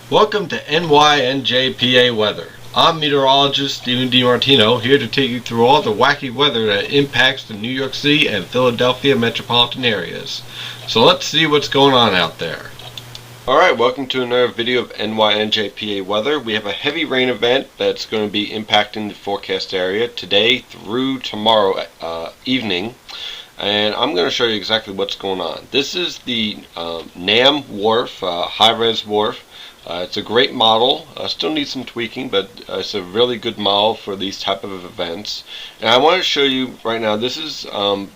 Welcome to NYNJPA Weather. I'm meteorologist Stephen DiMartino, here to take you through all the wacky weather that impacts the New York City and Philadelphia metropolitan areas. So let's see what's going on out there. Alright, welcome to another video of NYNJPA Weather. We have a heavy rain event that's going to be impacting the forecast area today through tomorrow evening. And I'm going to show you exactly what's going on. This is the NAM Wharf, high-res wharf. It's a great model. Still needs some tweaking, but it's a really good model for these type of events. And I want to show you right now, this is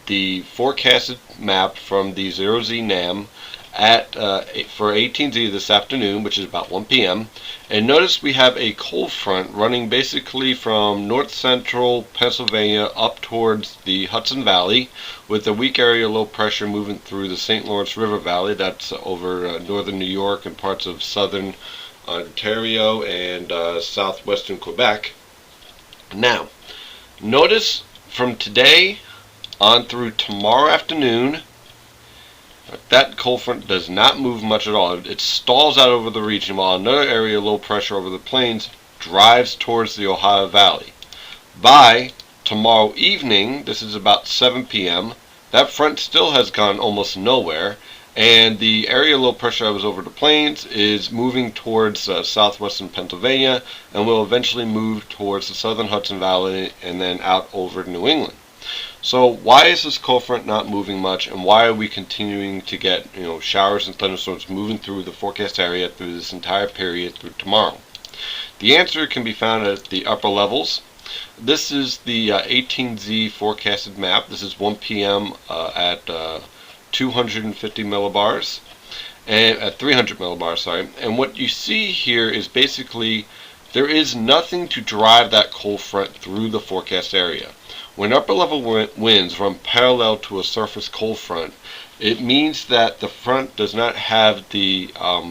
the forecasted map from the 0Z NAM for 18Z this afternoon, which is about 1 p.m. And notice we have a cold front running basically from north central Pennsylvania up towards the Hudson Valley, with a weak area low pressure moving through the St. Lawrence River Valley. That's over northern New York and parts of southern Ontario and southwestern Quebec. Now, notice from today on through tomorrow afternoon, that cold front does not move much at all. It stalls out over the region while another area low pressure over the plains drives towards the Ohio Valley. By tomorrow evening, this is about 7 p.m., that front still has gone almost nowhere, and the area low pressure that was over the plains is moving towards southwestern Pennsylvania and will eventually move towards the southern Hudson Valley and then out over New England. So why is this cold front not moving much, and why are we continuing to get showers and thunderstorms moving through the forecast area through this entire period through tomorrow? The answer can be found at the upper levels. This is the 18Z forecasted map. This is 1 p.m. At 250 millibars and at 300 millibars, sorry. And what you see here is basically there is nothing to drive that cold front through the forecast area. When upper level winds run parallel to a surface cold front, it means that the front does not have the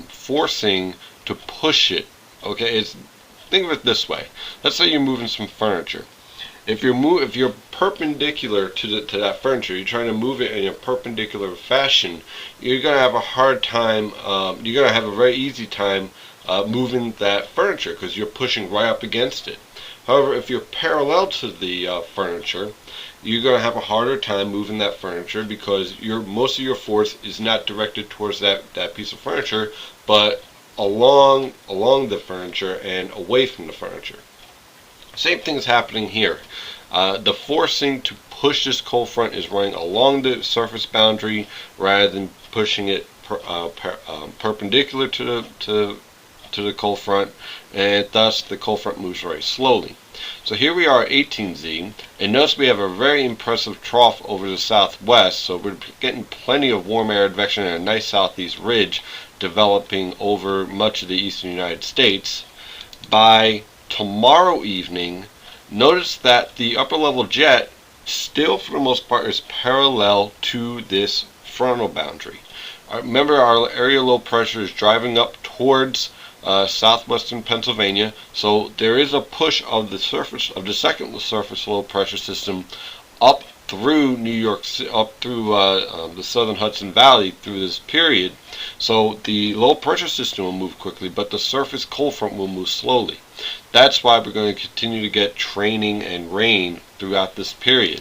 forcing to push it. Okay, think of it this way. Let's say you're moving some furniture. If you're perpendicular to that furniture, you're trying to move it in a perpendicular fashion, you're going to have a hard time. You're going to have a very easy time moving that furniture because you're pushing right up against it. However, if you're parallel to the furniture, you're going to have a harder time moving that furniture because most of your force is not directed towards that piece of furniture, but along the furniture and away from the furniture. Same thing is happening here. The forcing to push this cold front is running along the surface boundary rather than pushing it perpendicular to the cold front, and thus the cold front moves very slowly. So here we are at 18Z, and notice we have a very impressive trough over the southwest, so we're getting plenty of warm air advection and a nice southeast ridge developing over much of the eastern United States. By tomorrow evening, notice that the upper level jet still for the most part is parallel to this frontal boundary. Remember, our area low pressure is driving up towards southwestern Pennsylvania, so there is a push of the second surface low pressure system up through New York, up through the southern Hudson Valley through this period. So the low pressure system will move quickly, but the surface cold front will move slowly. That's why we're going to continue to get training and rain throughout this period.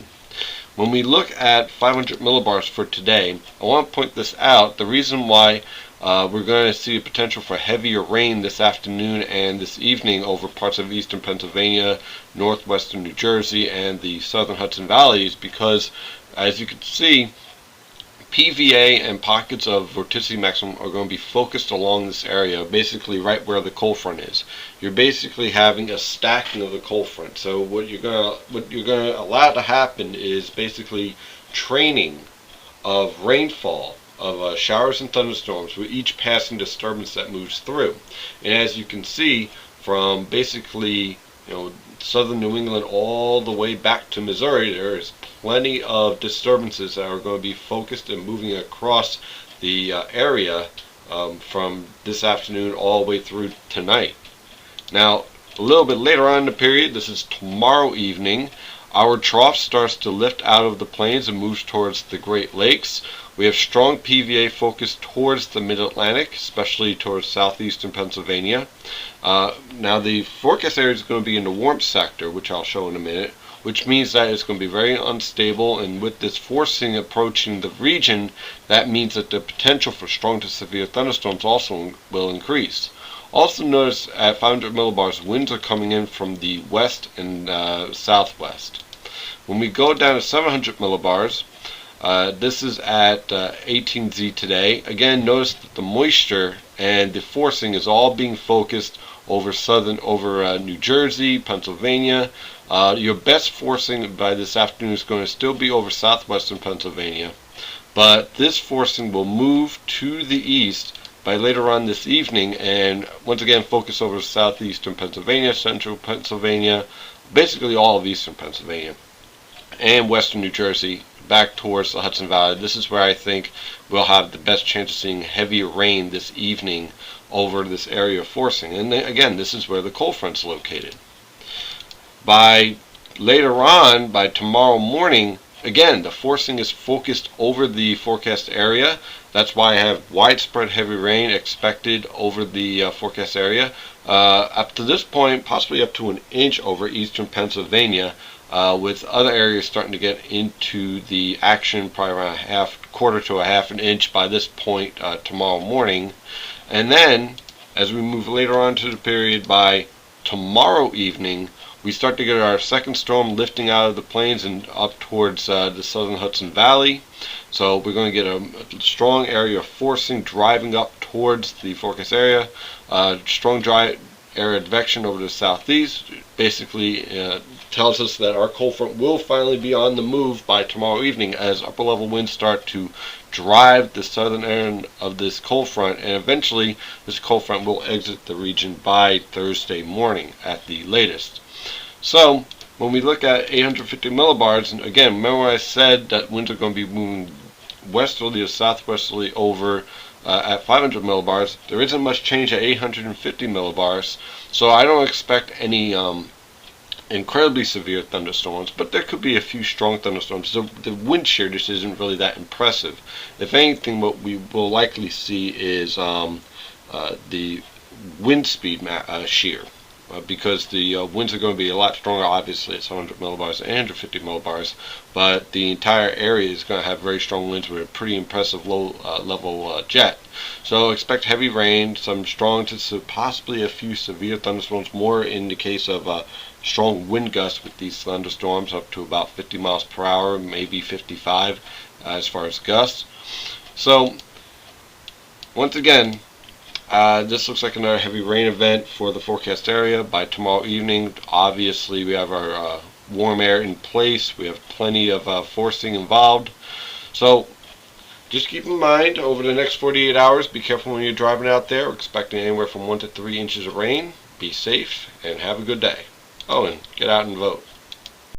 When we look at 500 millibars for today, I want to point this out. The reason why we're going to see a potential for heavier rain this afternoon and this evening over parts of eastern Pennsylvania, northwestern New Jersey, and the southern Hudson Valley is because, as you can see, PVA and pockets of vorticity maximum are going to be focused along this area, basically right where the cold front is. You're basically having a stacking of the cold front. So what you're going to allow to happen is basically training of rainfall, of showers and thunderstorms with each passing disturbance that moves through. And as you can see, from basically southern New England all the way back to Missouri, there is plenty of disturbances that are going to be focused and moving across the area from this afternoon all the way through tonight. Now, a little bit later on in the period, this is tomorrow evening, Our trough starts to lift out of the plains and moves towards the Great Lakes. We have strong PVA focused towards the Mid-Atlantic, especially towards southeastern Pennsylvania. Now the forecast area is going to be in the warmth sector, which I'll show in a minute, which means that it's going to be very unstable, and with this forcing approaching the region, that means that the potential for strong to severe thunderstorms also will increase. Also notice at 500 millibars, winds are coming in from the west and southwest. When we go down to 700 millibars, this is at 18Z today. Again, notice that the moisture and the forcing is all being focused over New Jersey, Pennsylvania. Your best forcing by this afternoon is going to still be over southwestern Pennsylvania, but this forcing will move to the east by later on this evening, and once again focus over southeastern Pennsylvania, central Pennsylvania, basically all of eastern Pennsylvania, and western New Jersey, back towards the Hudson Valley. This is where I think we'll have the best chance of seeing heavy rain this evening over this area of forcing. And then, again, this is where the cold front's located. By later on, by tomorrow morning, again, the forcing is focused over the forecast area. That's why I have widespread heavy rain expected over the forecast area. Up to this point, possibly up to an inch over eastern Pennsylvania, with other areas starting to get into the action, probably around quarter to a half an inch by this point tomorrow morning. And then, as we move later on to the period, by tomorrow evening, we start to get our second storm lifting out of the plains and up towards the southern Hudson Valley. So we're going to get a strong area of forcing driving up towards the forecast area. Strong dry area advection over the southeast basically tells us that our cold front will finally be on the move by tomorrow evening, as upper level winds start to drive the southern end of this cold front, and eventually this cold front will exit the region by Thursday morning at the latest. So when we look at 850 millibars, and again, remember I said that winds are going to be moving westerly or southwesterly over at 500 millibars. There isn't much change at 850 millibars, so I don't expect any incredibly severe thunderstorms, but there could be a few strong thunderstorms. The wind shear just isn't really that impressive. If anything, what we will likely see is the wind speed shear. Because the winds are going to be a lot stronger, obviously, at 700 millibars and 850 millibars, but the entire area is going to have very strong winds with a pretty impressive low-level jet. So expect heavy rain, some strong to possibly a few severe thunderstorms, more in the case of strong wind gusts with these thunderstorms, up to about 50 miles per hour, maybe 55 as far as gusts. So, once again, this looks like another heavy rain event for the forecast area. By tomorrow evening, obviously, we have our warm air in place. We have plenty of forcing involved. So just keep in mind, over the next 48 hours, be careful when you're driving out there. We're expecting anywhere from 1 to 3 inches of rain. Be safe and have a good day. Oh, and get out and vote.